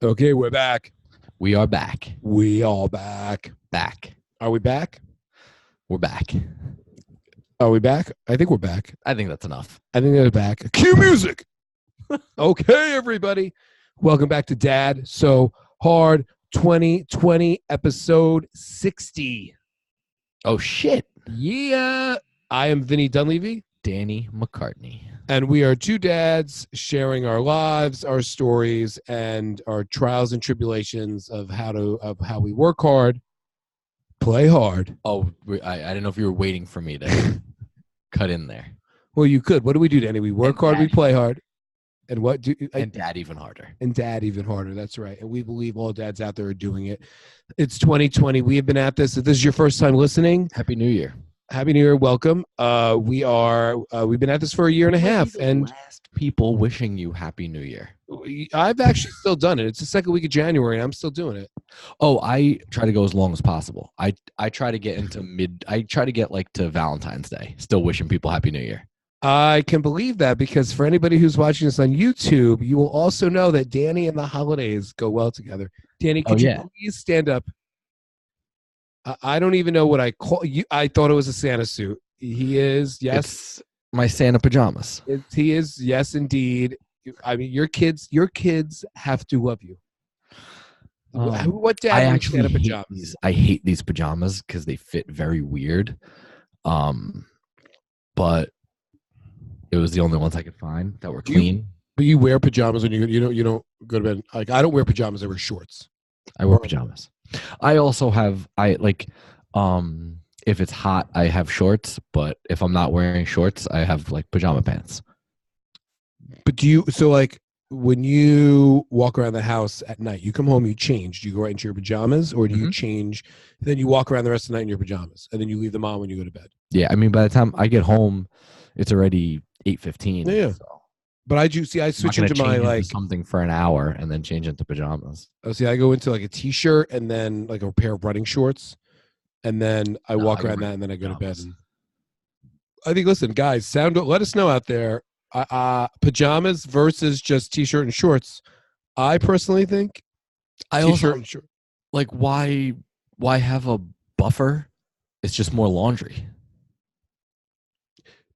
Okay, we're back. We are back. We all back. Back. Are we back? We're back. Are we back? I think we're back. I think that's enough. I think they're back. Cue music. Okay, everybody. Welcome back to Dad So Hard 2020 episode 60. Oh, shit. Yeah. I am Vinny Dunleavy. Danny McCartney. And we are two dads sharing our lives, our stories, and our trials and tribulations of how we work hard, play hard. Oh, I didn't know if you were waiting for me to cut in there. Well, you could. What do we do, Danny? We work hard, we play hard. And what do and dad even harder. And dad even harder. That's right. And we believe all dads out there are doing it. It's 2020. We have been at this. If this is your first time listening, Happy New Year. Happy New Year. Welcome. We've been at this for a year and a half. And last people wishing you Happy New Year. I've actually still done it. It's the second week of January and I'm still doing it. Oh, I try to go as long as possible. I try to get to Valentine's Day, still wishing people Happy New Year. I can believe that because for anybody who's watching this on YouTube, you will also know that Danny and the holidays go well together. Danny, could you please stand up? I don't even know what I call you. I thought it was a Santa suit. He is, yes. It's my Santa pajamas. He is, yes, indeed. I mean, your kids have to love you. What dad? I actually Santa pajamas? I hate these pajamas because they fit very weird. But it was the only ones I could find that were clean. But you wear pajamas when you don't go to bed. Like I don't wear pajamas. I wear shorts. I wear pajamas. I also have if it's hot, I have shorts. But if I'm not wearing shorts, I have like pajama pants. But when you walk around the house at night, you come home, you change. Do you go right into your pajamas, or do you change? Then you walk around the rest of the night in your pajamas, and then you leave them on when you go to bed. Yeah, I mean, by the time I get home, it's already 8:15. Yeah. So. But I switch into my something for an hour and then change into pajamas. Oh, see, I go into like a t-shirt and then like a pair of running shorts, and then I walk around that, and then I go to bed. And I think, listen, guys, let us know out there, pajamas versus just t-shirt and shorts. I personally think t-shirt and shorts. Like, why have a buffer? It's just more laundry.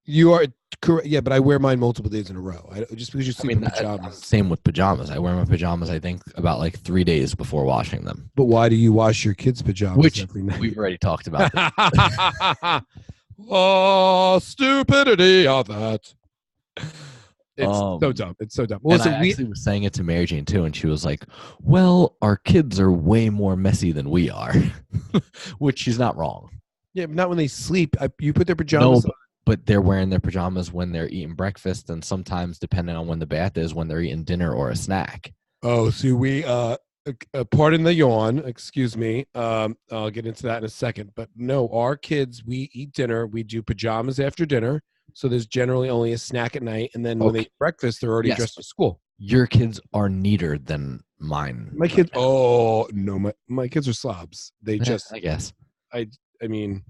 You are correct, yeah, but I wear mine multiple days in a row. Just because you see pajamas. Same with pajamas. I wear my pajamas, I think, about like 3 days before washing them. But why do you wash your kids' pajamas every night? We've already talked about. Oh, stupidity of that. It's so dumb. It's so dumb. Well, I actually was saying it to Mary Jane too, and she was like, well, our kids are way more messy than we are, which she's not wrong. Yeah, but not when they sleep. You put their pajamas on. But they're wearing their pajamas when they're eating breakfast, and sometimes, depending on when the bath is, when they're eating dinner or a snack. Oh, so we pardon the yawn. Excuse me. I'll get into that in a second. But no, our kids, we eat dinner. We do pajamas after dinner. So there's generally only a snack at night, and then when they eat breakfast, they're already dressed for school. Your kids are neater than mine. My kids. Oh no, my kids are slobs. They just. I guess. I mean.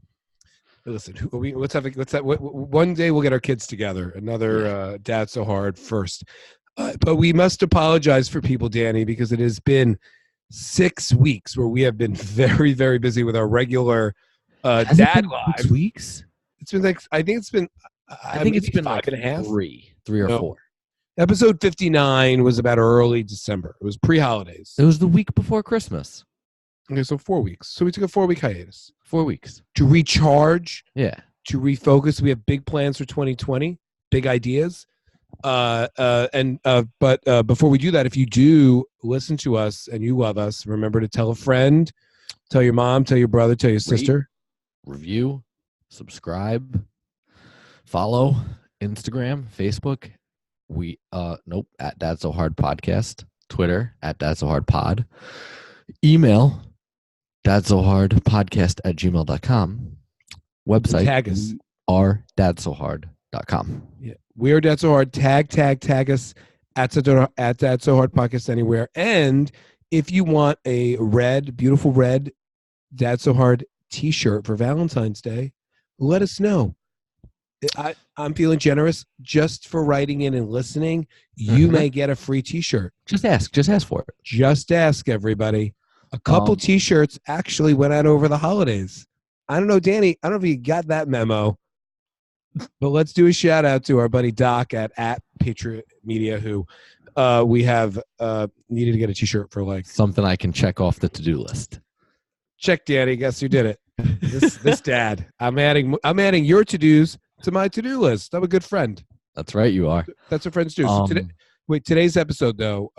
Listen, one day we'll get our kids together. Another Dad So Hard first. But we must apologize for people, Danny, because it has been 6 weeks where we have been very, very busy with our regular Dad Live. 6 weeks? It's been like, I think it's been 5 like and a half. Three or four. Episode 59 was about early December. It was pre-holidays. It was the week before Christmas. Okay, so 4 weeks. So we took a 4-week hiatus. 4 weeks. To recharge. Yeah. To refocus. We have big plans for 2020. Big ideas. But before we do that, if you do listen to us and you love us, remember to tell a friend, tell your mom, tell your brother, tell your sister. Review, subscribe, follow, Instagram, Facebook. At Dad So Hard Podcast. Twitter, at Dad So Hard Pod. Email, dadsohardpodcast@gmail.com. Website, tag us. dadsohard.com. Yeah, we are Dad So Hard. Tag us at Dad So Hard Podcast anywhere. And if you want a beautiful red Dad So Hard t-shirt for Valentine's Day, let us know. I'm feeling generous just for writing in and listening. You Mhm. may get a free T-shirt. Just ask. Just ask for it. Just ask, everybody. A couple Um, T-shirts actually went out over the holidays. I don't know, Danny. I don't know if you got that memo, but let's do a shout out to our buddy Doc at Patriot Media, who we have needed to get a T-shirt for like. Something I can check off the to-do list. Check, Danny. Guess who did it? This dad. I'm adding your to-dos to my to-do list. I'm a good friend. That's right, you are. That's what friends do. So today's episode though,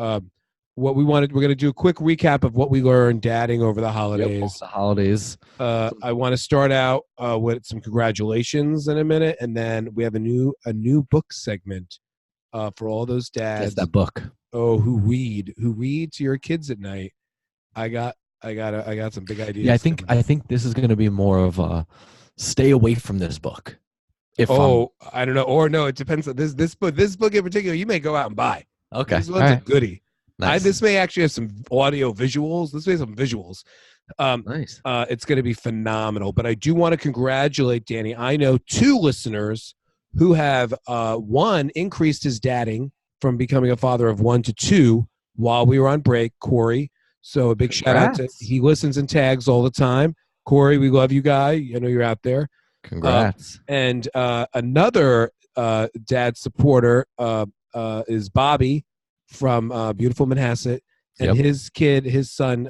what we're going to do a quick recap of what we learned dadding over the holidays. The holidays. I want to start out with some congratulations in a minute, and then we have a new book segment for all those dads. Guess that book. Oh, who read to your kids at night. I got some big ideas. Yeah, I think this is going to be more of a stay away from this book. I don't know, or no, it depends on this book in particular. You may go out and buy. Okay, this one's a goodie. Nice. This may actually have some audio visuals. This may have some visuals. Nice. It's going to be phenomenal. But I do want to congratulate Danny. I know 2 listeners who have one increased his dadding from becoming a father of 1 to 2 while we were on break. Corey. So a big shout out to he listens and tags all the time. Corey, we love you, guy. I know you're out there. Congrats. And another dad supporter is Bobby from beautiful Manhasset, and his son,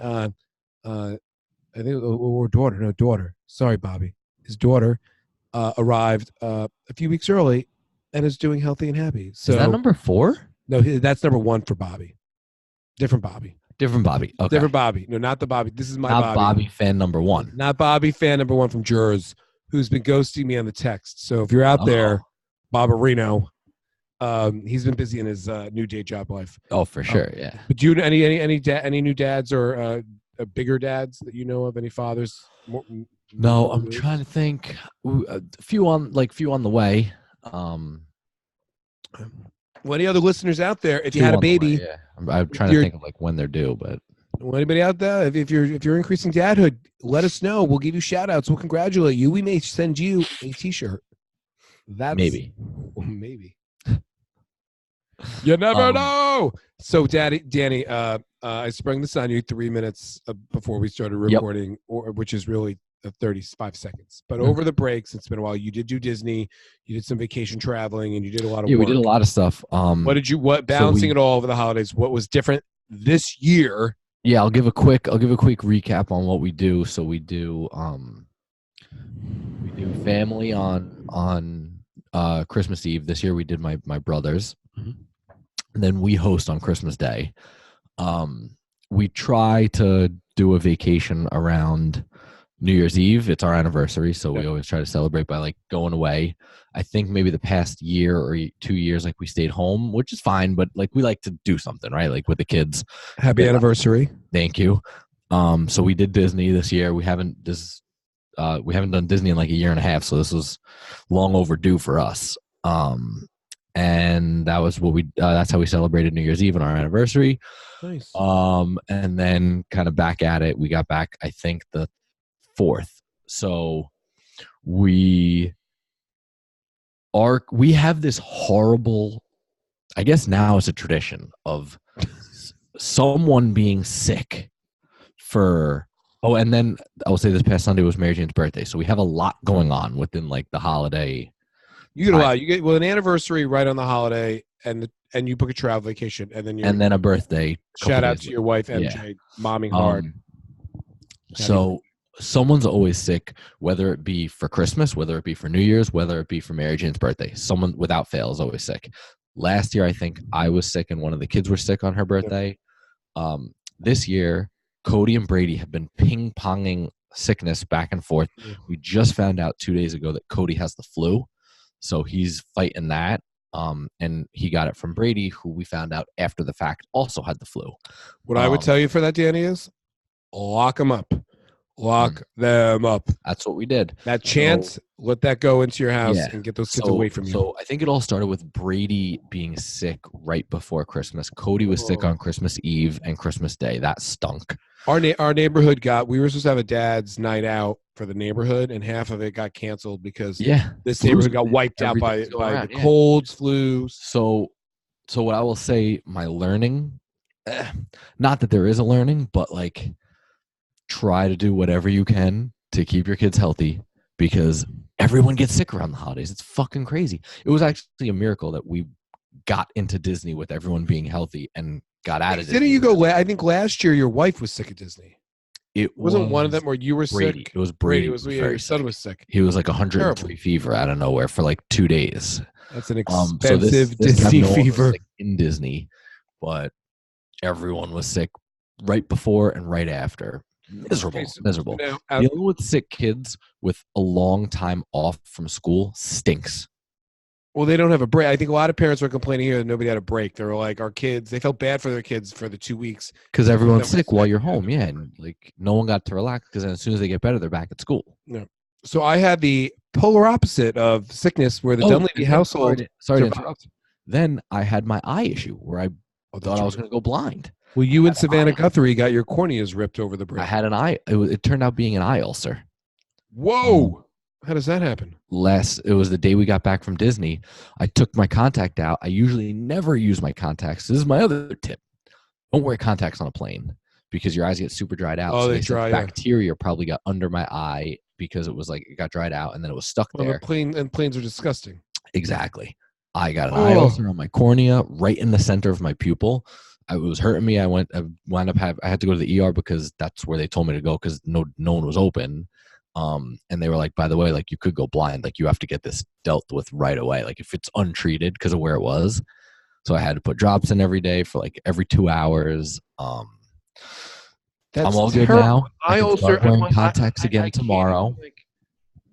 I think, or daughter. Sorry, Bobby. His daughter arrived a few weeks early and is doing healthy and happy. So is that number 4? No, that's number 1 for Bobby. Different Bobby. Different Bobby. Okay. Different Bobby. No, not the Bobby. This is my not Bobby fan number 1. Not Bobby fan number 1 from Jers, who's been ghosting me on the text. So if you're out there, Barbarino, he's been busy in his new day job life. Oh, for sure, yeah. But do you any new dads or bigger dads that you know of? Any fathers? No, I'm trying to think. A few on the way. Well, any other listeners out there? If you had a baby, way, yeah. I'm trying to think of like when they're due, but anybody out there, if you're increasing dadhood, let us know. We'll give you shout outs. We'll congratulate you. We may send you a T-shirt. That's maybe. You never know. So, Danny, I sprung this on you 3 minutes before we started recording, which is really 35 seconds. But over the breaks, it's been a while. You did do Disney, you did some vacation traveling, and you did a lot of work. We did a lot of stuff. Balancing it all over the holidays, what was different this year? Yeah, I'll give a quick recap on what we do. So we do family on Christmas Eve. This year we did my brother's. Mm-hmm. And then we host on Christmas Day. We try to do a vacation around New Year's Eve. It's our anniversary, so we always try to celebrate by like going away. I think maybe the past year or 2 years, like we stayed home, which is fine, but like we like to do something, right? Like with the kids. Happy anniversary. Thank you. So we did Disney this year. We haven't done Disney in like a year and a half, so this was long overdue for us. And that was that's how we celebrated New Year's Eve on our anniversary. Nice. And then kind of back at it, we got back, I think, the 4th. So we have this horrible, I guess now it's a tradition of someone being sick and then I will say this past Sunday was Mary Jane's birthday. So we have a lot going on within like the holiday. You get a lot. You get an anniversary right on the holiday, and you book a travel vacation, and then a birthday. Shout out to your wife, MJ, momming hard. So someone's always sick, whether it be for Christmas, whether it be for New Year's, whether it be for Mary Jane's birthday. Someone without fail is always sick. Last year, I think I was sick, and one of the kids were sick on her birthday. This year, Cody and Brady have been ping-ponging sickness back and forth. We just found out 2 days ago that Cody has the flu. So he's fighting that, and he got it from Brady, who we found out after the fact also had the flu. What I would tell you for that, Danny, is lock him up. Lock them up. That's what we did. That chance, let that go into your house and get those kids away from you. So I think it all started with Brady being sick right before Christmas. Cody was sick on Christmas Eve and Christmas Day. That stunk. Our neighborhood we were supposed to have a dad's night out for the neighborhood, and half of it got canceled because this neighborhood got wiped out by the colds, flus. So what I will say, my learning, not that there is a learning, but like try to do whatever you can to keep your kids healthy because everyone gets sick around the holidays. It's fucking crazy. It was actually a miracle that we got into Disney with everyone being healthy and got out of Disney. Didn't you go? I think last year your wife was sick at Disney. It wasn't one of them where you were Brady. sick. It was Brady. Your son was sick. He was like 103 fever out of nowhere for like 2 days. That's an expensive Disney fever in Disney, but everyone was sick right before and right after. Miserable. Now, dealing with sick kids with a long time off from school stinks. Well, they don't have a break. I think a lot of parents were complaining here that nobody had a break. They were like, our kids, they felt bad for their kids for the 2 weeks. Because everyone's sick while you're home, and like no one got to relax because as soon as they get better, they're back at school. No. So I had the polar opposite of sickness where the Dunleavy household. Sorry to interrupt. Then I had my eye issue where I thought I was going to go blind. Well, you and Savannah Guthrie got your corneas ripped over the break. I had an eye. It turned out being an eye ulcer. Whoa. How does that happen? It was the day we got back from Disney. I took my contact out. I usually never use my contacts. This is my other tip. Don't wear contacts on a plane because your eyes get super dried out. Oh, so they dry. Bacteria probably got under my eye because it was like it got dried out and then it was stuck there. Planes are disgusting. Exactly. I got an eye ulcer on my cornea right in the center of my pupil. It was hurting me. I had to go to the ER because that's where they told me to go because no one was open. And they were like, by the way, like you could go blind. Like you have to get this dealt with right away. Like if it's untreated because of where it was. So I had to put drops in every day for like every 2 hours. I'm all good now. I can start wearing contacts again tomorrow.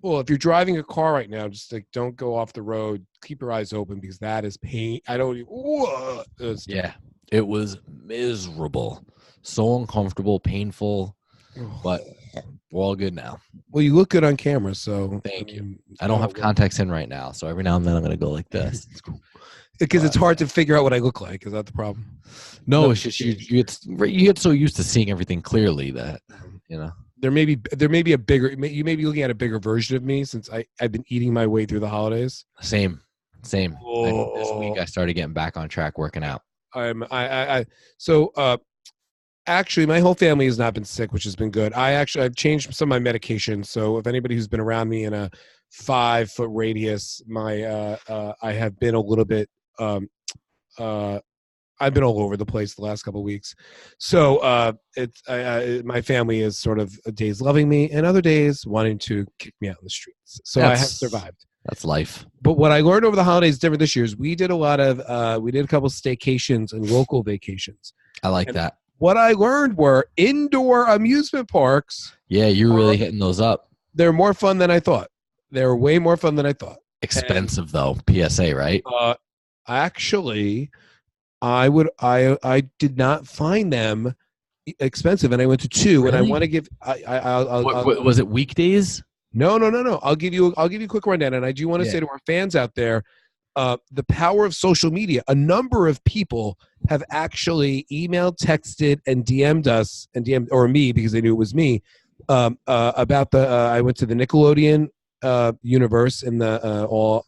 Well, if you're driving a car right now, just like don't go off the road. Keep your eyes open because that is pain. Yeah, it was miserable, so uncomfortable, painful, but we're all good now. Well, you look good on camera, so thank you. I don't have contacts in right now, so every now and then I'm going to go like this. Because it's hard to figure out what I look like. Is that the problem? No, it's just you get so used to seeing everything clearly that there may be a bigger. You may be looking at a bigger version of me since I've been eating my way through the holidays. Same. This week I started getting back on track working out. Actually, my whole family has not been sick, which has been good. I've changed some of my medications. So if anybody who's been around me in a 5-foot radius, I have been a little bit. I've been all over the place the last couple of weeks. So my family is sort of days loving me and other days wanting to kick me out in the streets. So I have survived. That's life. But what I learned over the holidays different this year is we did a couple staycations and local vacations. I like that. What I learned were indoor amusement parks. Yeah, you're really hitting those up. They're more fun than I thought. They're way more fun than I thought. Expensive though, PSA, right? Actually, I did not find them expensive, and I went to 2. Really? And I want to give. Was it weekdays? No. I'll give you a quick rundown, and I do want to say to our fans out there, the power of social media. A number of people have actually emailed, texted, and DM'd us, or me because they knew it was me, about I went to the Nickelodeon universe in the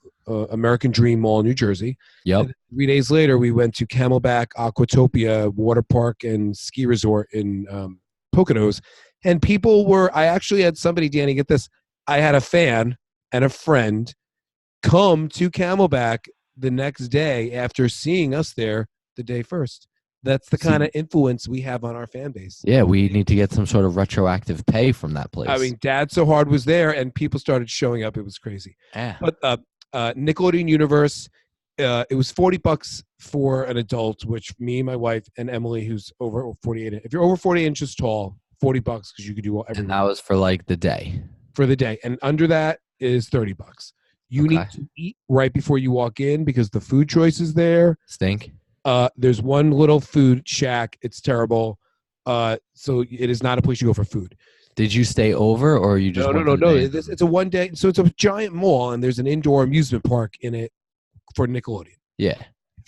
American Dream Mall, New Jersey. Yep. And 3 days later, we went to Camelback Aquatopia Water Park and Ski Resort in Poconos. And I actually had somebody, Danny, get this. I had a fan and a friend come to Camelback the next day after seeing us there the day first. That's the kind of influence we have on our fan base. Yeah, we need to get some sort of retroactive pay from that place. I mean, Dad So Hard was there, and people started showing up. It was crazy. Yeah. But Nickelodeon Universe, it was $40 for an adult, which me, my wife, and Emily, who's over 48. If you're over 48 inches tall, $40 because you could do everything. And that was for like the day. For the day, and under that is $30. You need to eat right before you walk in because the food choices there stink. There's one little food shack. It's terrible. So it is not a place you go for food. Did you stay over, or you just No, no, went for no, the no. day? It's a one day. So it's a giant mall, and there's an indoor amusement park in it for Nickelodeon. Yeah,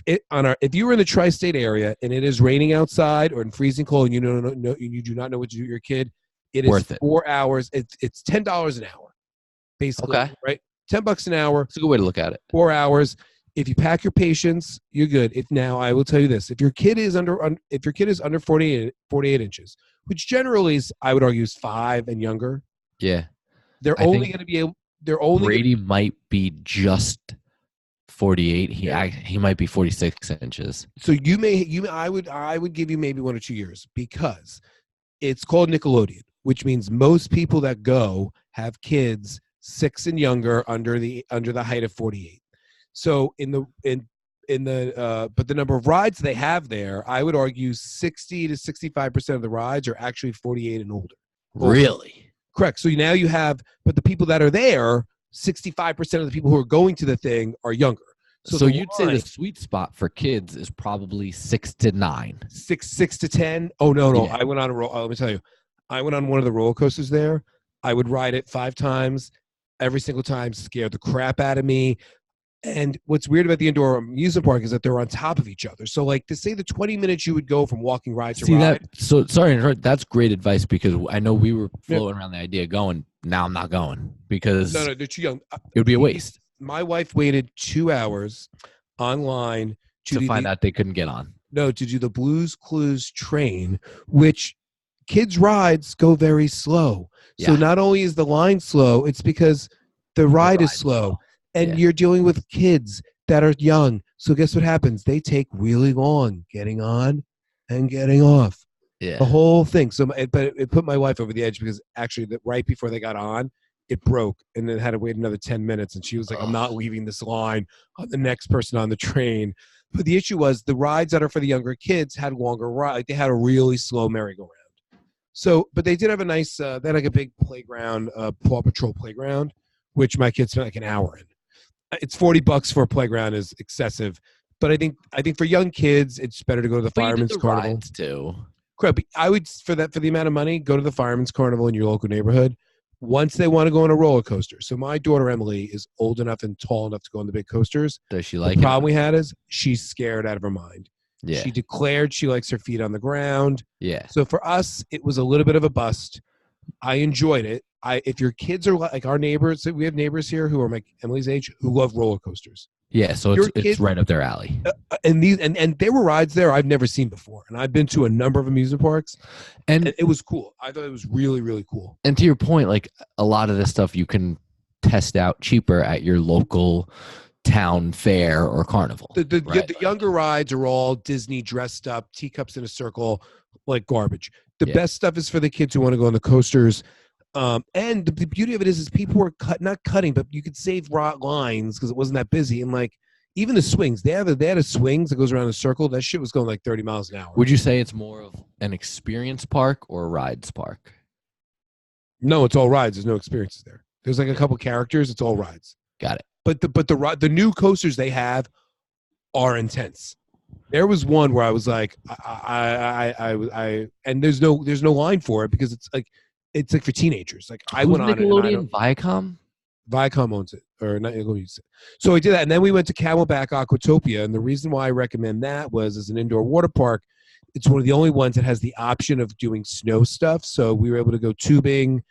If you were in the tri-state area and it is raining outside or in freezing cold, and you do not know what to do with your kid, it is worth it. 4 hours. It's $10 an hour, basically, Okay, right? $10 an hour, it's a good way to look at it. 4 hours. If you pack your patience, you're good. If now I will tell you this: if your kid is under 48 inches, which generally is, I would argue, is 5 and younger, Yeah, they're I only think going to be able. They're only gonna, Brady might be just 48. yeah. He might be 46 inches. So I would give you maybe 1 or 2 years because it's called Nickelodeon, which means most people that go have kids 6 and younger under the height of 48. So but the number of rides they have there, I would argue 60 to 65% of the rides are actually 48 and older. Really? Correct. So now you have, but the people that are there, 65% of the people who are going to the thing are younger. So you'd say the sweet spot for kids is probably 6 to 9. 6 to 10. Oh no. Yeah. I went on a roll. Let me tell you, I went on one of the roller coasters there. I would ride it 5 times. Every single time scared the crap out of me. And what's weird about the indoor amusement park is that they're on top of each other. So, like, to say the 20 minutes you would go from walking ride to See ride. that? So sorry, to interrupt, that's great advice because I know we were floating around the idea of going. Now I'm not going because No, they're too young. it would be a waste My wife waited 2 hours online to find out they couldn't get on. No, to do the Blues Clues train, which kids' rides go very slow. So Yeah. not only is the line slow, it's because the ride is slow. And you're dealing with kids that are young. So guess what happens? They take really long getting on and getting off. Yeah. The whole thing. So, but it put my wife over the edge because actually, right before they got on, it broke, and then had to wait another 10 minutes. And she was like, "I'm not leaving this line on the next person on the train." But the issue was the rides that are for the younger kids had longer ride. Like they had a really slow merry-go-round. So, but they did have a nice. They had like a big playground, Paw Patrol playground, which my kids spent like an hour in. It's $40 for a playground is excessive, but I think for young kids it's better to go to the Fireman's Carnival too. Correct. But I would for the amount of money go to the Fireman's Carnival in your local neighborhood. Once they want to go on a roller coaster. So my daughter Emily is old enough and tall enough to go on the big coasters. Does she like the it? problem we had is she's scared out of her mind. Yeah. She declared she likes her feet on the ground. Yeah. So for us, it was a little bit of a bust. I enjoyed it. If your kids are like our neighbors, we have neighbors here who are like Emily's age who love roller coasters. Yeah, so it's right up their alley. And there were rides there I've never seen before, and I've been to a number of amusement parks, and it was cool. I thought it was really, really cool. And to your point, like a lot of this stuff you can test out cheaper at your local town fair or carnival. The younger rides are all Disney dressed up, teacups in a circle, like garbage. The best stuff is for the kids who want to go on the coasters. And the beauty of it is people were not cutting, but you could save lines because it wasn't that busy. And like even the swings, they had a swings that goes around a circle. That shit was going like 30 miles an hour. Would you say it's more of an experience park or a rides park? No, it's all rides. There's no experiences there. There's like a couple characters. It's all rides. Got it. But the new coasters they have are intense. There was one where I was like, I and there's no line for it because it's like for teenagers. Like I went on Nickelodeon, Viacom. Viacom owns it, or not. So I did that, and then we went to Camelback Aquatopia, and the reason why I recommend that was as an indoor water park, it's one of the only ones that has the option of doing snow stuff. So we were able to go tubing,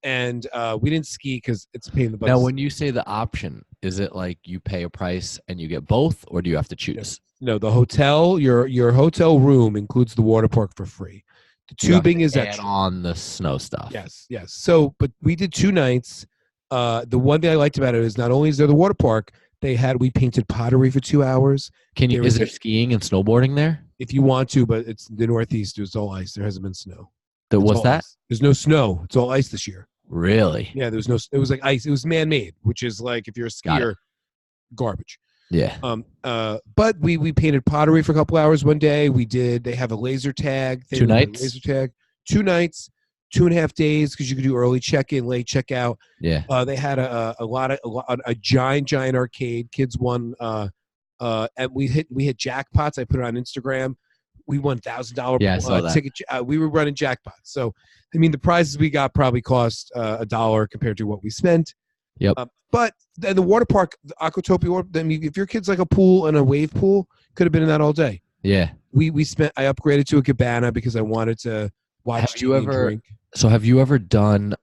and we didn't ski because it's a pain in the butt. Now, when you say the option, is it like you pay a price and you get both, or do you have to choose? No, the hotel, your hotel room includes the water park for free. The tubing is extra on the snow stuff. Yes. So, but we did 2 nights. The one thing I liked about it is not only is there the water park, we painted pottery for 2 hours. Is there skiing and snowboarding there? If you want to, but it's the Northeast. It's all ice. There hasn't been snow. What's that? Ice. There's no snow. It's all ice this year. Really? Yeah. It was like ice. It was man-made, which is like if you're a skier, garbage. Yeah. But we painted pottery for a couple hours one day. They have a laser tag. 2 nights? Laser tag. 2 nights, 2.5 days because you could do early check-in, late check-out. Yeah. They had a giant arcade. Kids won. And we hit jackpots. I put it on Instagram. we won $1,000 Yeah, I saw that. ticket. We were running jackpots. So, I mean, the prizes we got probably cost $1 compared to what we spent. Yep. But then the water park, the Aquatopia, I mean, if your kid's like a pool and a wave pool, could have been in that all day. Yeah. We spent. I upgraded to a cabana because I wanted to watch TV and drink. So have you ever done?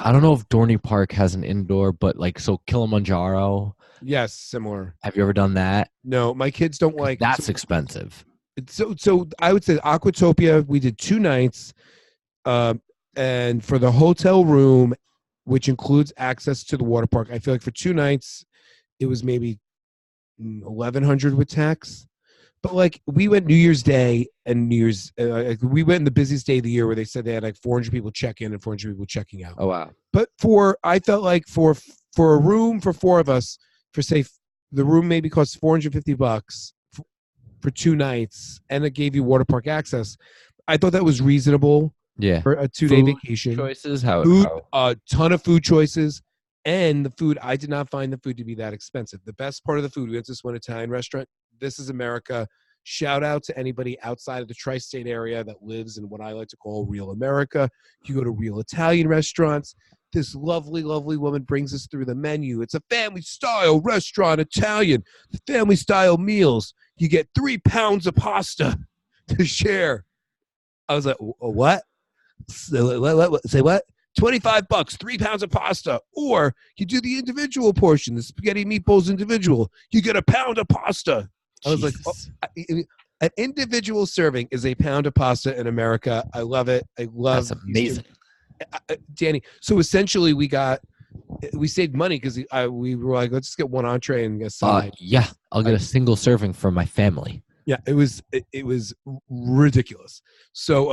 I don't know if Dorney Park has an indoor, but like so Kilimanjaro. Yes, similar. Have you ever done that? No, my kids don't like. That's expensive. So I would say Aquatopia. We did 2 nights, and for the hotel room, which includes access to the water park, I feel like for 2 nights, it was maybe $1,100 with tax. But like we went New Year's Day and New Year's, we went in the busiest day of the year where they said they had like 400 people check in and 400 people checking out. Oh wow! But I felt like for a room for 4 of us, for say the room maybe cost $450 for 2 nights, and it gave you water park access. I thought that was reasonable. Yeah, for a 2-day vacation. Choices, a ton of food choices, and the food. I did not find the food to be that expensive. The best part of the food, we went to this one Italian restaurant. This is America. Shout out to anybody outside of the tri-state area that lives in what I like to call real America. You go to real Italian restaurants. This lovely, lovely woman brings us through the menu. It's a family-style restaurant, Italian. The family-style meals. You get 3 pounds of pasta to share. I was like, what? Say what? $25, 3 pounds of pasta. Or you do the individual portion, the spaghetti meatballs individual. You get a pound of pasta. I was like, an individual serving is a pound of pasta in America. I love it. I love. That's amazing, Danny. So essentially, we saved money because we were like, let's just get 1 entree and a side. Yeah, I'll get a single serving for my family. Yeah, it was ridiculous. So,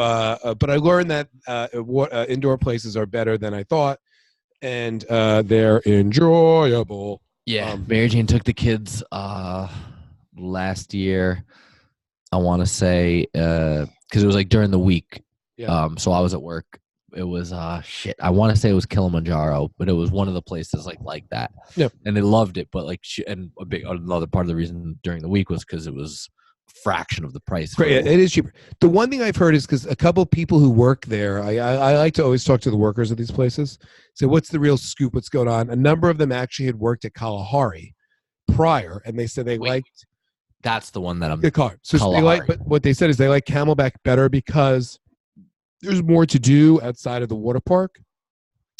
but I learned that indoor places are better than I thought, and they're enjoyable. Yeah, Mary Jane took the kids last year. I want to say because it was like during the week. Yeah. So I was at work. It was shit. I want to say it was Kilimanjaro, but it was one of the places like that. Yeah, and they loved it. But like, and another part of the reason during the week was because it was fraction of the price. It is cheaper. The one thing I've heard is because a couple of people who work there, I like to always talk to the workers of these places. So what's the real scoop? What's going on? A number of them actually had worked at Kalahari prior, and they said they liked. That's the one that I'm. The car. So they like, but what they said is they like Camelback better because there's more to do outside of the water park,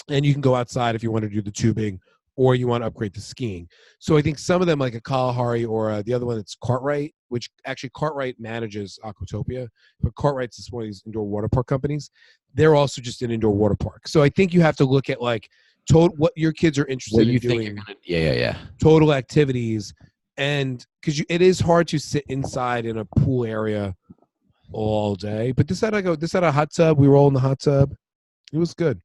and you can go outside if you want to do the tubing or you want to upgrade to skiing. So I think some of them, like a Kalahari or the other one that's Cartwright, which actually Cartwright manages Aquatopia, but Cartwright's is one of these indoor water park companies. They're also just an indoor water park. So I think you have to look at like what your kids are interested in doing. Yeah. Total activities, and because it is hard to sit inside in a pool area all day. But this had a hot tub. We were all in the hot tub. It was good.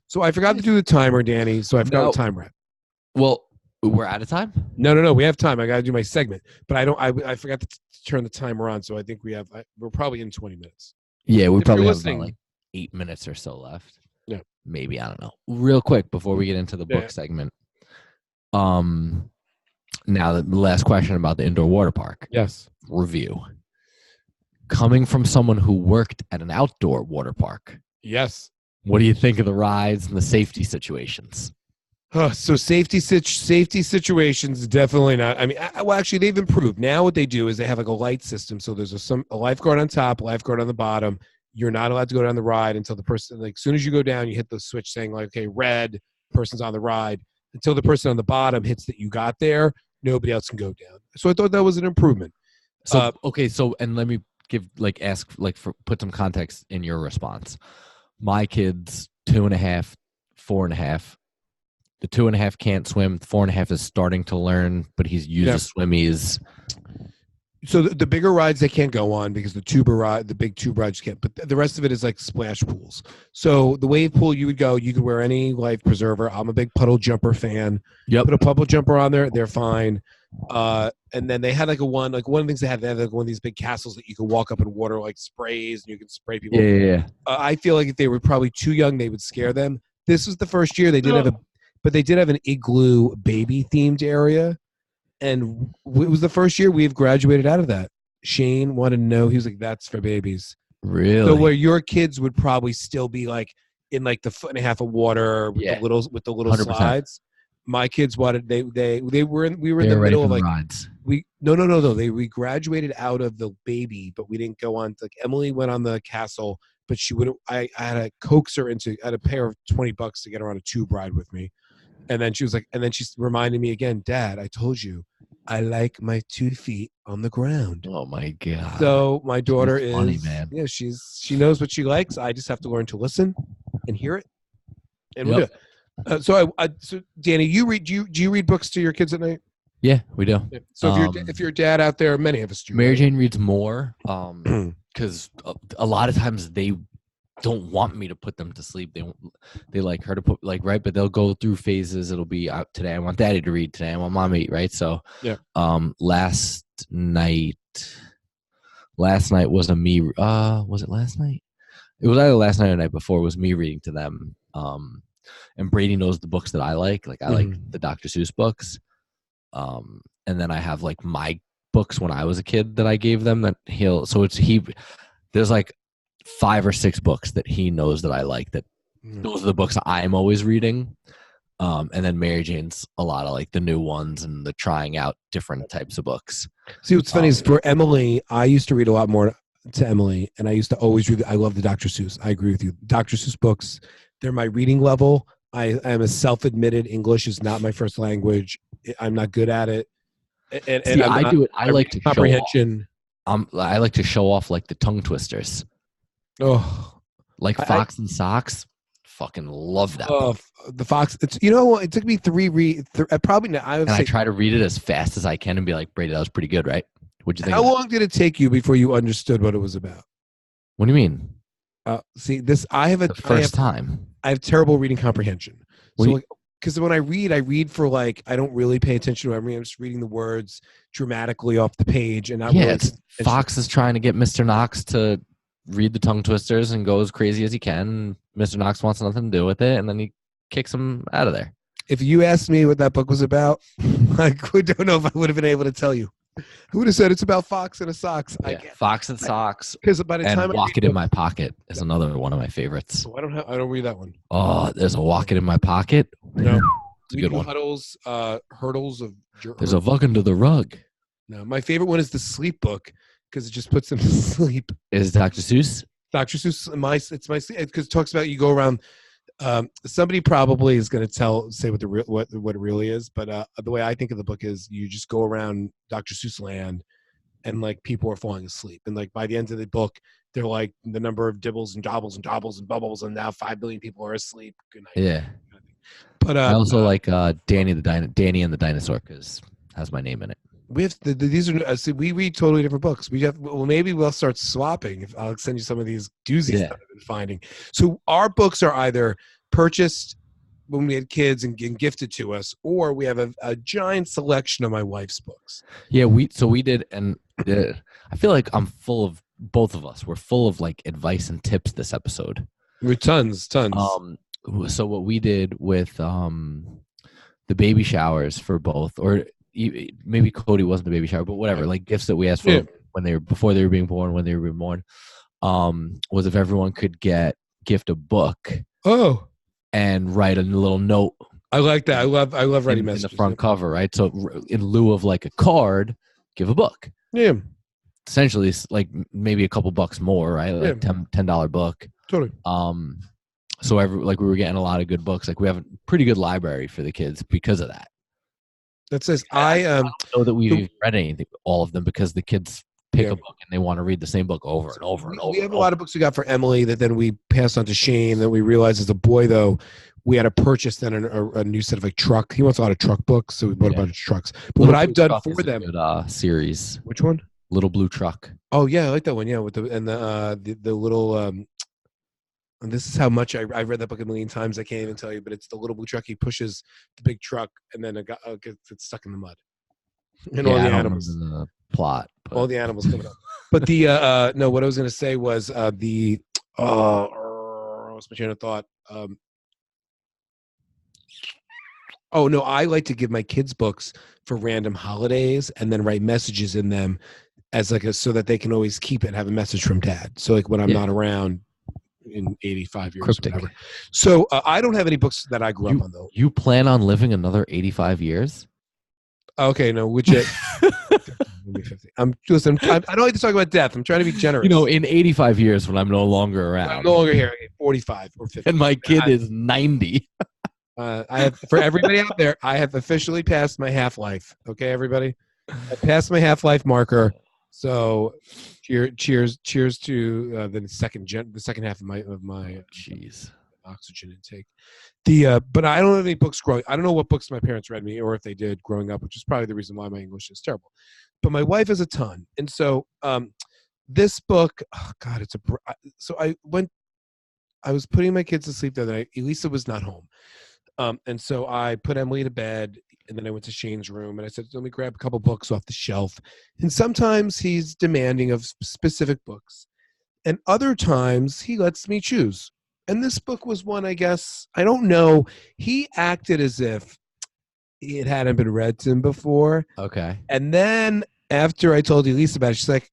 So I forgot to do the timer, Danny. So I forgot what time we're at. Well, we're out of time? No. We have time. I got to do my segment, but I forgot to turn the timer on. So I think we're probably in 20 minutes. Yeah, we probably have about like 8 minutes or so left. Yeah, maybe, I don't know. Real quick before we get into the book segment. Now the last question about the indoor water park. Yes. Review. Coming from someone who worked at an outdoor water park. Yes. What do you think of the rides and the safety situations? So safety situations, definitely not. I mean, well, actually, they've improved. Now what they do is they have like a light system. So there's a lifeguard on top, lifeguard on the bottom. You're not allowed to go down the ride until the person, like, as soon as you go down, you hit the switch saying, like, okay, red, person's on the ride. Until the person on the bottom hits that you got there, nobody else can go down. So I thought that was an improvement. So, and let me put some context in your response. My kid's 2.5, 4.5. The 2.5 can't swim. The 4.5 is starting to learn, but he's used to swimmies. So the bigger rides they can't go on because the big tube rides can't. But the rest of it is like splash pools. So the wave pool, you could wear any life preserver. I'm a big puddle jumper fan. Yep. Put a puddle jumper on there, they're fine. And then they had one of the things they had like one of these big castles that you could walk up in water, like sprays, and you could spray people. Yeah. I feel like if they were probably too young, they would scare them. This was the first year they did have an igloo baby themed area. And it was the first year we've graduated out of that. Shane wanted to know. He was like, "That's for babies." So Really? where your kids would probably still be like in like the foot and a half of water with Yeah, the little 100%. slides. My kids wanted they were in we were in They the were ready middle for of the like rides. we no we graduated out of the baby, but we didn't go on. Like Emily went on the castle, but she wouldn't. I had to coax her into. I had a pair of $20 to get her on a tube ride with me, and then she was like, and then she reminded me again, Dad, I told you, I like my 2 feet on the ground. Oh my god. So my She's daughter funny, is, man. yeah, she knows what she likes. I just have to learn to listen and hear it, and we'll do Yep. it. So Danny, do you read books to your kids at night? Yeah, we do. Yeah. So if you're a dad out there, many of us do. Mary Right? Jane reads more because a lot of times they don't want me to put them to sleep. They like her to put like right, but they'll go through phases. It'll be out today. I want daddy to read today. I want mommy to eat, right? So Yeah. Last night was a me. Was it last night? It was either last night or the night before. It was me reading to them. And Brady knows the books that I like. Like I like the Dr. Seuss books. And then I have like my books when I was a kid that I gave them that there's like 5 or 6 books that he knows that I like that those are the books I'm always reading. And then Mary Jane's a lot of like the new ones and the trying out different types of books. See, what's funny is for Emily, I used to read a lot more to Emily, and I used to always read. I love the Dr. Seuss. I agree with you. Dr. Seuss books, they're my reading level. I am a self-admitted English is not my first language. I'm not good at it. And I do it. I like to comprehension. I like to show off like the tongue twisters. Oh, like Fox and Socks. Fucking love that. The Fox. It's it took me probably not. I try to read it as fast as I can and be like, Brady, that was pretty good, right? What'd you think? How long did it take you before you understood what it was about? What do you mean? See, this I have the first time. I have terrible reading comprehension. So because when I read for like I don't really pay attention to it. I'm just reading the words dramatically off the page, and Fox is trying to get Mr. Knox to read the tongue twisters and go as crazy as he can. Mr. Knox wants nothing to do with it, and then he kicks him out of there. If you asked me what that book was about, I don't know if I would have been able to tell you. I would have said it's about Fox and a Socks. Yeah, Fox and Socks. Because by the time Walk It in My Pocket is another one of my favorites. I don't read that one. Oh, there's a Walk It in My Pocket. No, it's a good one. Hurdles of. There's a Walk Under the Rug. No, my favorite one is the Sleep book because it just puts them to sleep. Is Dr. Seuss? Dr. Seuss, it's my because it talks about you go around. Somebody probably is going to say what it really is, but the way I think of the book is you just go around Dr. Seuss land, and like people are falling asleep, and like by the end of the book, they're like the number of dibbles and jobbles and jobbles and bubbles, and now 5 billion people are asleep. Good night. Yeah, but I also like Danny and the Dinosaur because it has my name in it. We have these are we read totally different books. Maybe we'll start swapping. If I'll send you some of these doozies that I've been finding. So our books are either purchased when we had kids and gifted to us, or we have a giant selection of my wife's books. Yeah, we did, and I feel like I'm full of both of us. We're full of like advice and tips this episode. We're tons. So what we did with the baby showers for both, or maybe Cody wasn't the baby shower, but whatever, like gifts that we asked for before they were being born, when they were being born, was if everyone could gift a book. Oh, and write a little note. I like that. I love writing messages in the front cover, right? So in lieu of like a card, give a book. Yeah. Essentially, it's like maybe a couple bucks more, right? Like $10 book. Totally. So we were getting a lot of good books. Like we have a pretty good library for the kids because of that. That says I don't know that we've read anything, all of them, because the kids pick a book and they want to read the same book over and over and over. We have a lot of books we got for Emily that then we passed on to Shane. That we realized as a boy, though, we had to purchase then a new set of like truck. He wants a lot of truck books, so we bought a bunch of trucks. But what I've done for them, good, series. Which one? Little Blue Truck. Oh yeah, I like that one. Yeah, with the little. And this is how much I read that book a million times. I can't even tell you, but it's the little blue truck. He pushes the big truck, and then it gets stuck in the mud. And all the animals. The plot. All the animals coming up. But the no, what I was going to say was what's my train of thought? Oh no, I like to give my kids books for random holidays and then write messages in them as like a so that they can always keep it and have a message from dad. So like when I'm Yeah, not around in 85 years or whatever. cryptic. So I don't have any books that I grew up You on though. you plan on living another 85 years? Okay, no, which it. Maybe 50. Listen. I don't like to talk about death. I'm trying to be generous. In 85 years when I'm no longer I'm around no longer here. 45 or 50. and my kid is 90. I have for everybody out there. I have officially passed my half life. Okay, everybody. I passed my half life marker. So, cheers to the second half of my Jeez. oxygen intake. But I don't have any books growing. I don't know what books my parents read me, or if they did growing up, which is probably the reason why my English is terrible. But my wife has a ton, and so this book, oh God, so I went. I was putting my kids to sleep the other night. Elisa was not home, and so I put Emily to bed, and then I went to Shane's room, and I said, "Let me grab a couple books off the shelf." And sometimes he's demanding of specific books, and other times he lets me choose. And this book was one, I guess, I don't know. He acted as if it hadn't been read to him before. Okay. And then after I told Elise about it, she's like,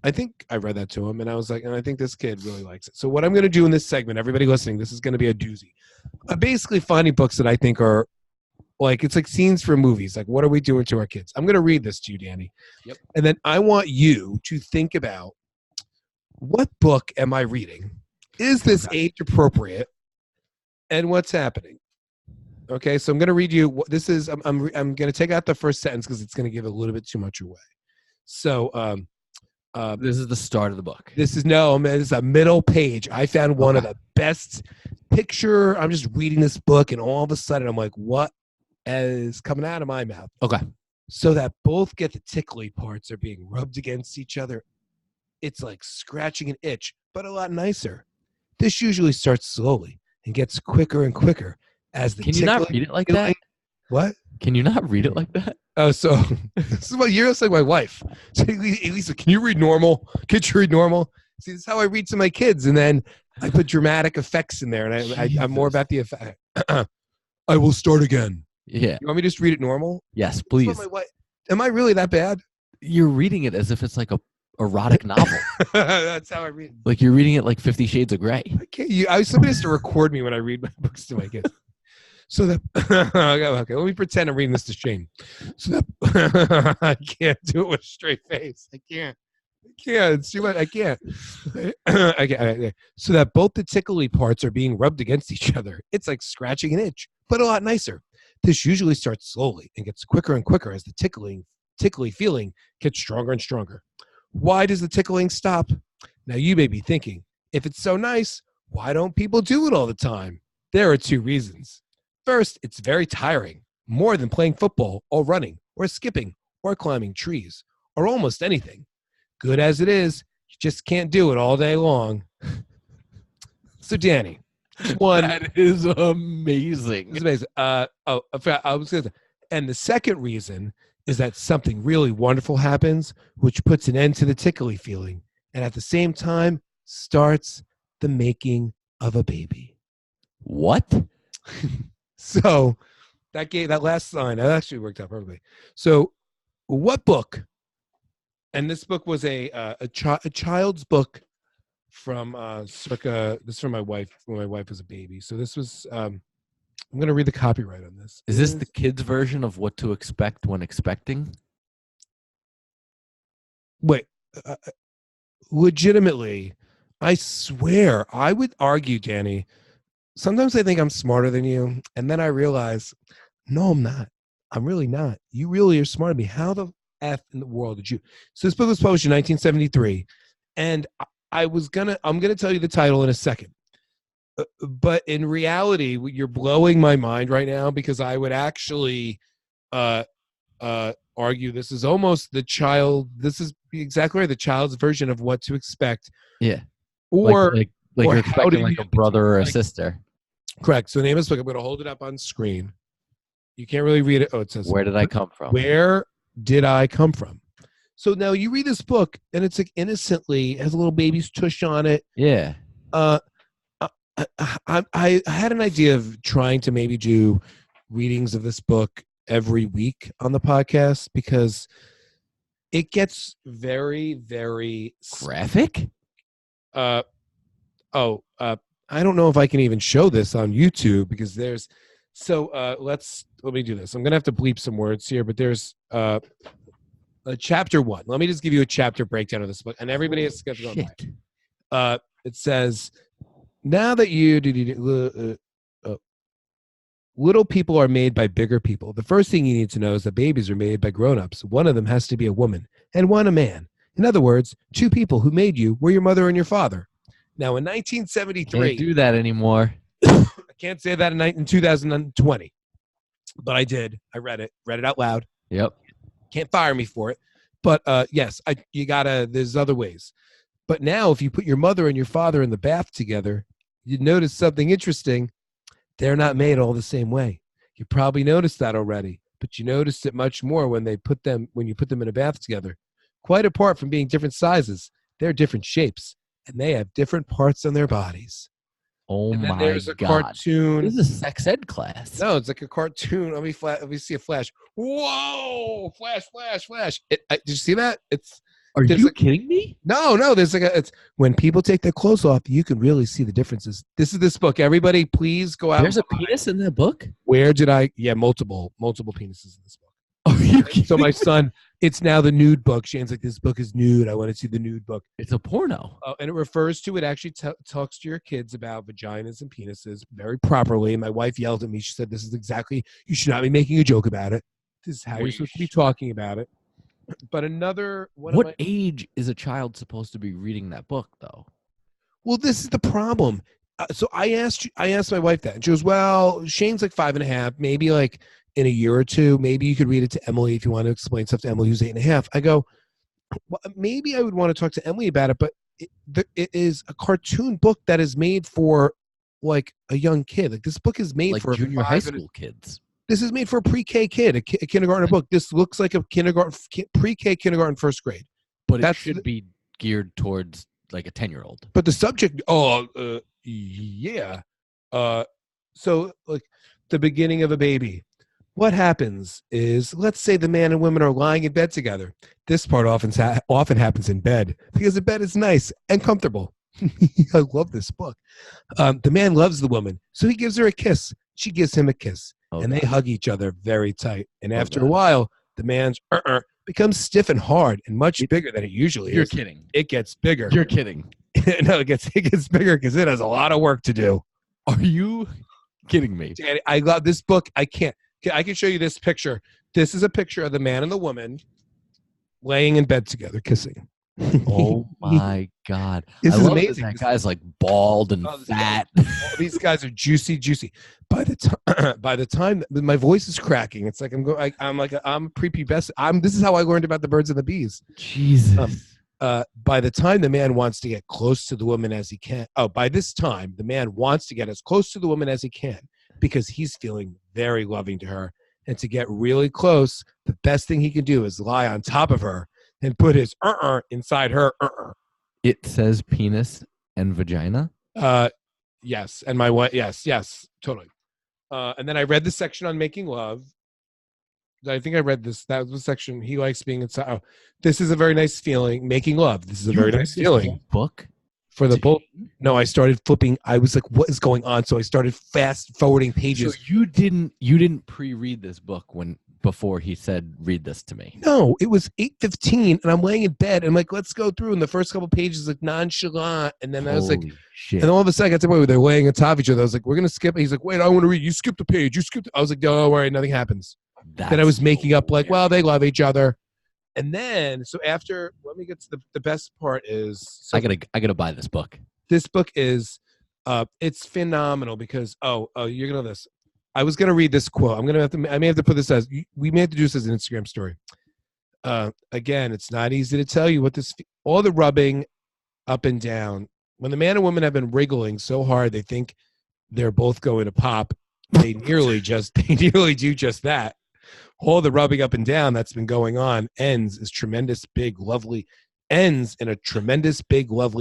I think I read that to him. And I was like, and I think this kid really likes it. So what I'm going to do in this segment, everybody listening, this is going to be a doozy. I'm basically finding books that I think are like, it's like scenes from movies. Like, what are we doing to our kids? I'm going to read this to you, Danny. Yep. And then I want you to think about, what book am I reading? Is this age appropriate? And what's happening? Okay, so I'm going to read you. This is I'm going to take out the first sentence because it's going to give a little bit too much away. So This is the start of the book. this is a middle page. I found one of the best picture. I'm just reading this book, and all of a sudden, I'm like, what is coming out of my mouth? Okay. So that both get the tickly parts are being rubbed against each other. It's like scratching an itch, but a lot nicer. This usually starts slowly and gets quicker and quicker as the Can you not read it like that? What? Can you not read it like that? Oh, so this is what you're like my wife. So, Elisa, can you read normal? Can you read normal? See, this is how I read to my kids, and then I put dramatic effects in there, and I'm more about the effect. I will start again. Yeah. You want me to just read it normal? Yes, please. Am I really that bad? You're reading it as if it's like a erotic novel. That's how I read. Like you're reading it like 50 Shades of Grey. I can't. Somebody has to record me when I read my books to my kids. So that okay, let me pretend I'm reading this to Shane. So that I can't do it with a straight face. I can't. It's too much. I can't. I can't. So that both the tickly parts are being rubbed against each other. It's like scratching an itch, but a lot nicer. This usually starts slowly and gets quicker and quicker as the tickly feeling gets stronger and stronger. Why does the tickling stop? Now you may be thinking, if it's so nice, why don't people do it all the time? There are two reasons. First, it's very tiring, more than playing football or running or skipping or climbing trees or almost anything. Good as it is, you just can't do it all day long. So, Danny, That is amazing. It's amazing. I was gonna say, and the second reason is that something really wonderful happens, which puts an end to the tickly feeling, and at the same time starts the making of a baby. What? So that last line, that actually worked out perfectly. So, what book? And this book was a child's book from circa. This is from my wife when my wife was a baby. So this was. I'm going to read the copyright on this. Is this the kids' version of what to expect when expecting? Wait, legitimately, I swear, I would argue, Danny. Sometimes I think I'm smarter than you, and then I realize, no, I'm not. I'm really not. You really are smarter than me. How the F in the world did you? So this book was published in 1973, and I'm gonna tell you the title in a second. But in reality, you're blowing my mind right now because I would actually argue this is almost the child. This is exactly right. The child's version of what to expect. Yeah. Or like you're expecting like a brother or a sister. Correct. So the name of this book, I'm going to hold it up on screen. You can't really read it. Oh, it says, Where did I come from? Where did I come from? So now you read this book, and it's like innocently has a little baby's tush on it. Yeah. I had an idea of trying to maybe do readings of this book every week on the podcast because it gets very, very graphic. I don't know if I can even show this on YouTube because there's let me do this. I'm gonna have to bleep some words here, but there's a chapter 1. Let me just give you a chapter breakdown of this book, and everybody has to go by. It says, now that little people are made by bigger people. The first thing you need to know is that babies are made by grown-ups. One of them has to be a woman and one a man. In other words, 2 people who made you were your mother and your father. Now, in 1973... Can't do that anymore. I can't say that in 2020, but I did. I read it out loud. Yep. Can't fire me for it. But yes, there's other ways. But now if you put your mother and your father in the bath together, you'd notice something interesting. They're not made all the same way. You probably noticed that already, but you noticed it much more when you put them in a bath together. Quite apart from being different sizes, they're different shapes, and they have different parts on their bodies. Oh and then my there's a God. Cartoon. This is a sex ed class. No, it's like a cartoon. Let me see a flash. Whoa! Flash. Did you see that? Are you kidding me? No. There's it's when people take their clothes off, you can really see the differences. This is this book. Everybody, please go out. There's a penis in that book? Where did I? Yeah, multiple penises in this book. Are you kidding? So my son, it's now the nude book. Shane's like, this book is nude. I want to see the nude book. It's a porno. And it actually talks to your kids about vaginas and penises very properly. My wife yelled at me. She said, you should not be making a joke about it. This is how you're supposed to be talking about it. But what age is a child supposed to be reading that book, though? Well, this is the problem. So I asked my wife that, and she goes, well, Shane's like 5.5, maybe like in a year or two, maybe you could read it to Emily if you want to explain stuff to Emily who's 8.5. I go, well, maybe I would want to talk to Emily about it, but it is a cartoon book that is made for like a young kid. Like this book is made like for junior high school kids. This is made for a pre-K kid, a kindergarten book. This looks like a pre-K kindergarten first grade. But it should be geared towards like a 10-year-old. But the subject, yeah. So like the beginning of a baby. What happens is, let's say the man and woman are lying in bed together. This part often happens in bed because the bed is nice and comfortable. I love this book. The man loves the woman, so he gives her a kiss. She gives him a kiss. And they hug each other very tight. And after a while, the man's becomes stiff and hard and much bigger than it usually is. You're kidding. It gets bigger. You're kidding. No, it gets bigger because it has a lot of work to do. Are you kidding me? Danny, I love this book. I can show you this picture. This is a picture of the man and the woman laying in bed together, kissing. Oh my God. This I is love amazing. That guy's like bald and fat. These guys are juicy. By the time my voice is cracking, it's like I'm prepubescent. This is how I learned about the birds and the bees. Jesus. By the time the man wants to get close to the woman as he can. By this time the man wants to get as close to the woman as he can because he's feeling very loving to her. And to get really close, the best thing he can do is lie on top of her and put his inside her. It says penis and vagina. Yes, and my wife. Yes, totally. And then I read the section on making love. I think I read this. That was the section he likes being inside. Oh, this is a very nice feeling. Making love. This is a very nice feeling. Book for the book. No, I started flipping. I was like, "What is going on?" So I started fast forwarding pages. So you didn't pre-read this book before he said, read this to me. No, it was 8:15 and I'm laying in bed and I'm like, let's go through. And the first couple pages like nonchalant. And then I was like, shit. And all of a sudden I got to the point where they're laying on top of each other. I was like, we're going to skip it. He's like, wait, I want to read. You skipped the page. I was like, don't worry, nothing happens. Then I was making up like, well, they love each other. And then, so after, let me get to the best part is. So I gotta buy this book. This book is, it's phenomenal because, you're going to know this. I was going to read this quote. I may have to put this we may have to do this as an Instagram story. Again, it's not easy to tell you what all the rubbing up and down. When the man and woman have been wriggling so hard, they think they're both going to pop. They nearly do just that. All the rubbing up and down that's been going on ends in a tremendous, big, lovely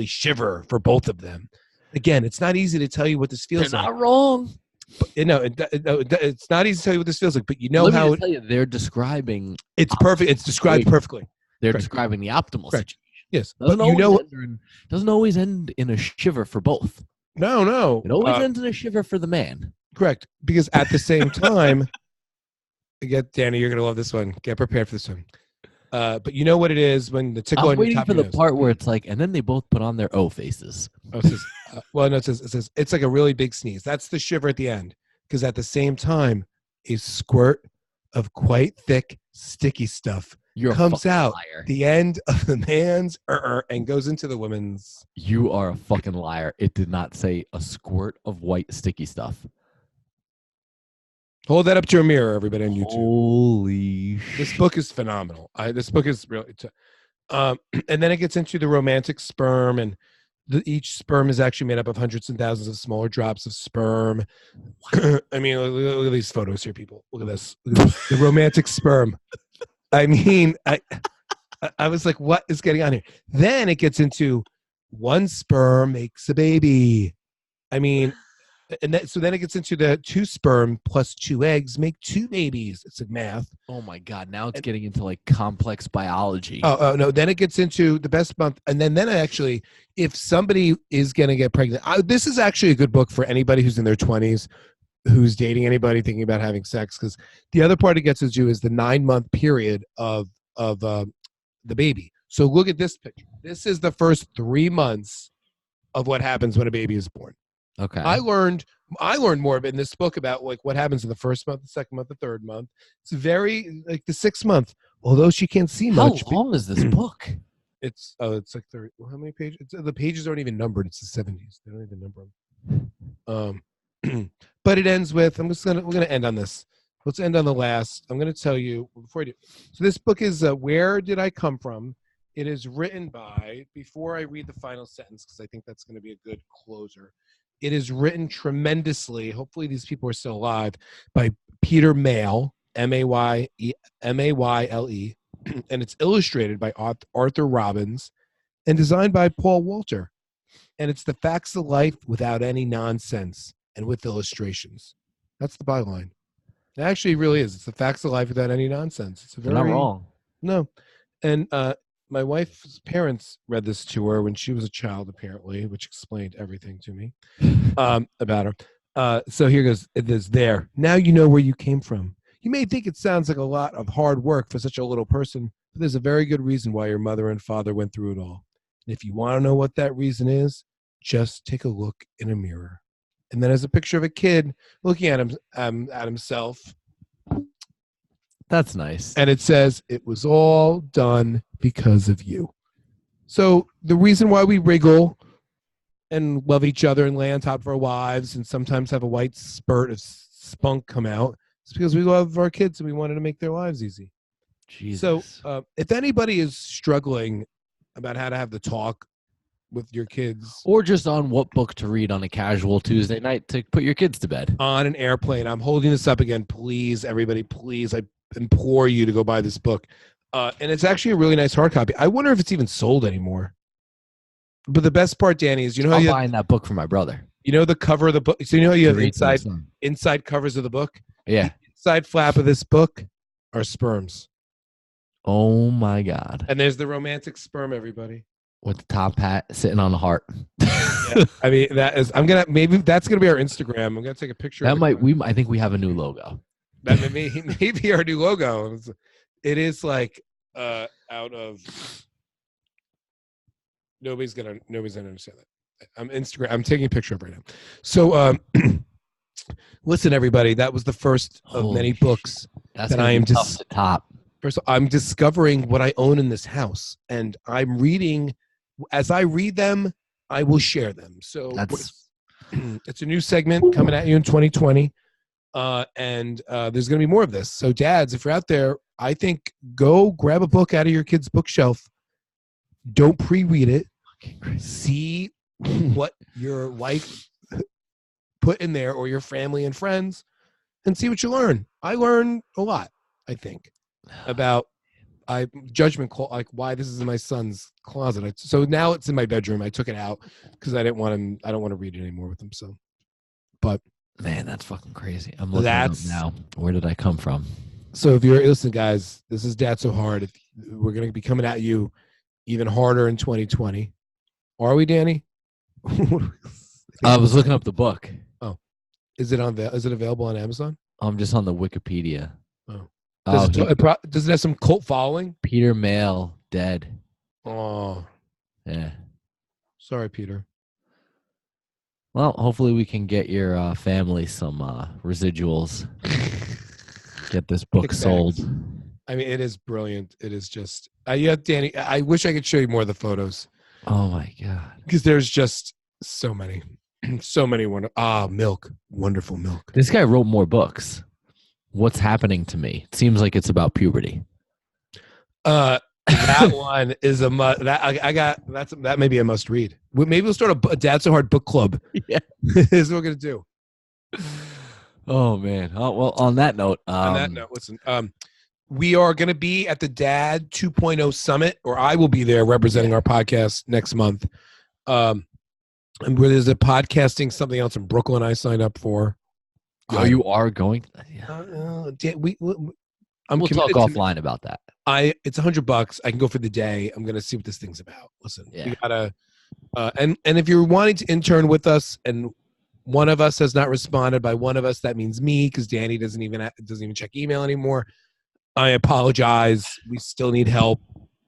shiver for both of them. Again, it's not easy to tell you what this feels like. You're not wrong. But, it's not easy to tell you what this feels like, but you know Let me how just tell you, they're describing. it's perfect. It's described perfectly. They're Correct. describing the optimal Correct. situation. Yes, Doesn't but you know, doesn't always end in a shiver for both. no. It always ends in a shiver for the man. Correct, because at the same time, Danny, you're gonna love this one. Get prepared for this one. But you know what it is when the tickle I'm on your waiting top for of your the nose. part where it's like, and then they both put on their O faces. Oh, it says, it says it's like a really big sneeze. That's the shiver at the end, because at the same time, a squirt of quite thick, sticky stuff comes out liar. the end of the man's and goes into the woman's. You are a fucking liar. It did not say a squirt of white sticky stuff. Hold that up to your mirror, everybody on YouTube. Holy This book is phenomenal. This book is really. And then it gets into the romantic sperm, and each sperm is actually made up of hundreds and thousands of smaller drops of sperm. I mean, look at these photos here, people. Look at this. The romantic sperm. I mean, I was like, what is getting on here? Then it gets into one sperm makes a baby. I mean, so then it gets into the 2 sperm plus 2 eggs make 2 babies. It's like math. Oh my God. Now it's getting into like complex biology. Oh no. Then it gets into the best month. And then actually, if somebody is going to get pregnant, this is actually a good book for anybody who's in their 20s, who's dating anybody, thinking about having sex. Because the other part it gets into is the 9-month period of the baby. So look at this picture. This is the first 3 months of what happens when a baby is born. Okay. I learned more of it in this book about like what happens in the first month, the second month, the third month. It's very like the 6th month, although she can't see much. How long is this book? It's like 30. Well, how many pages? The pages aren't even numbered. It's the 70s. They don't even number them. But it ends with we're gonna end on this. Let's end on the last. I'm gonna tell you before I do. So this book is Where Did I Come From? It is written by, before I read the final sentence, because I think that's going to be a good closer. It is written tremendously. Hopefully these people are still alive, by Peter Mayle, Mayle, and it's illustrated by Arthur Robbins and designed by Paul Walter. And it's the facts of life without any nonsense and with illustrations. That's the byline. It actually really is. It's the facts of life without any nonsense. It's a very, You're not wrong. No. And my wife's parents read this to her when she was a child, apparently, which explained everything to me about her. So here goes. It is there. Now you know where you came from. You may think it sounds like a lot of hard work for such a little person, but there's a very good reason why your mother and father went through it all. And if you want to know what that reason is, just take a look in a mirror. And then there's a picture of a kid looking at himself. That's nice. And it says, it was all done because of you. So the reason why we wriggle and love each other and lay on top of our wives and sometimes have a white spurt of spunk come out is because we love our kids and we wanted to make their lives easy. Jesus. So if anybody is struggling about how to have the talk with your kids, or just on what book to read on a casual Tuesday night to put your kids to bed on an airplane, I'm holding this up again. Please, everybody, please, I implore you to go buy this book. And it's actually a really nice hard copy. I wonder if it's even sold anymore. But the best part, Danny, is I'm buying that book for my brother. You know the cover of the book? So you know how you have inside covers of the book? Yeah. The inside flap of this book are sperms. Oh my God. And there's the romantic sperm, everybody. With the top hat sitting on the heart. Yeah. I mean, maybe that's gonna be our Instagram. I'm gonna take a picture. I think we have a new logo. That may be our new logo. It is like out of nobody's gonna understand that. I'm taking a picture of it right now. So listen, everybody, that was the first of many books that I am just top. First, I'm discovering what I own in this house, and I'm reading. As I read them, I will share them. So it's a new segment coming at you in 2020. And there's going to be more of this. So dads, if you're out there, I think go grab a book out of your kid's bookshelf. Don't pre-read it. See what your wife put in there or your family and friends and see what you learn. I learned a lot, I think, about judgment call, like why this is in my son's closet. So now it's in my bedroom. I took it out because I don't want to read it anymore with him. So, but Man, that's fucking crazy. I'm looking it up now. Where did I come from? So if you're listen, guys, this is Dad So Hard. We're gonna be coming at you even harder in 2020. Are we, Danny? I was looking up the book. Oh, is it available on Amazon? I'm just on the Wikipedia. Oh, does it have some cult following? Peter Mayle dead. Oh, yeah. Sorry, Peter. Well, hopefully we can get your family some residuals. Get this book sold. I mean, it is brilliant. It is just, yeah, Danny. I wish I could show you more of the photos. Oh my god! Because there's just so many, so many. Milk, wonderful milk. This guy wrote more books. What's happening to me? It seems like it's about puberty. That one is a that may be a must read. Maybe we'll start a Dad So Hard book club. Yeah, this is what we're gonna do. Oh man. Oh well. On that note, listen. We are going to be at the Dad 2.0 Summit, or I will be there representing our podcast next month. And where there's a podcasting something else in Brooklyn I signed up for. Oh, you are going? We'll talk offline about that. It's $100. I can go for the day. I'm going to see what this thing's about. Listen, we gotta, and if you're wanting to intern with us, and one of us has not responded, by one of us that means me, because Danny doesn't even check email anymore. I apologize. We still need help.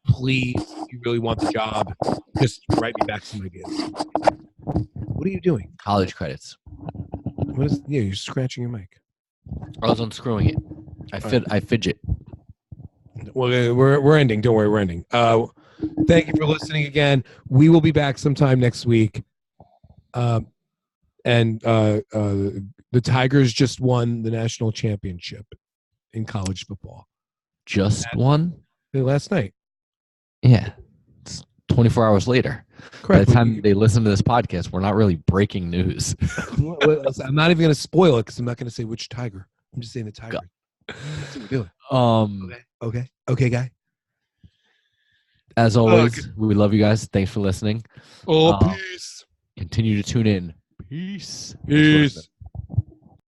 Please, if you really want the job, just write me back some ideas. What are you doing? College credits. You're scratching your mic. I was unscrewing it. I fidget. Well, we're ending. Don't worry, we're ending. Thank you for listening again. We will be back sometime next week. And the Tigers just won the national championship in college football. Just won? Last night. Yeah. It's 24 hours later. Correct. By the time they listen to this podcast, we're not really breaking news. I'm not even going to spoil it because I'm not going to say which Tiger. I'm just saying the Tiger. That's what we're doing. Okay, guy. As always, we love you guys. Thanks for listening. Peace. Continue to tune in. Peace. Peace.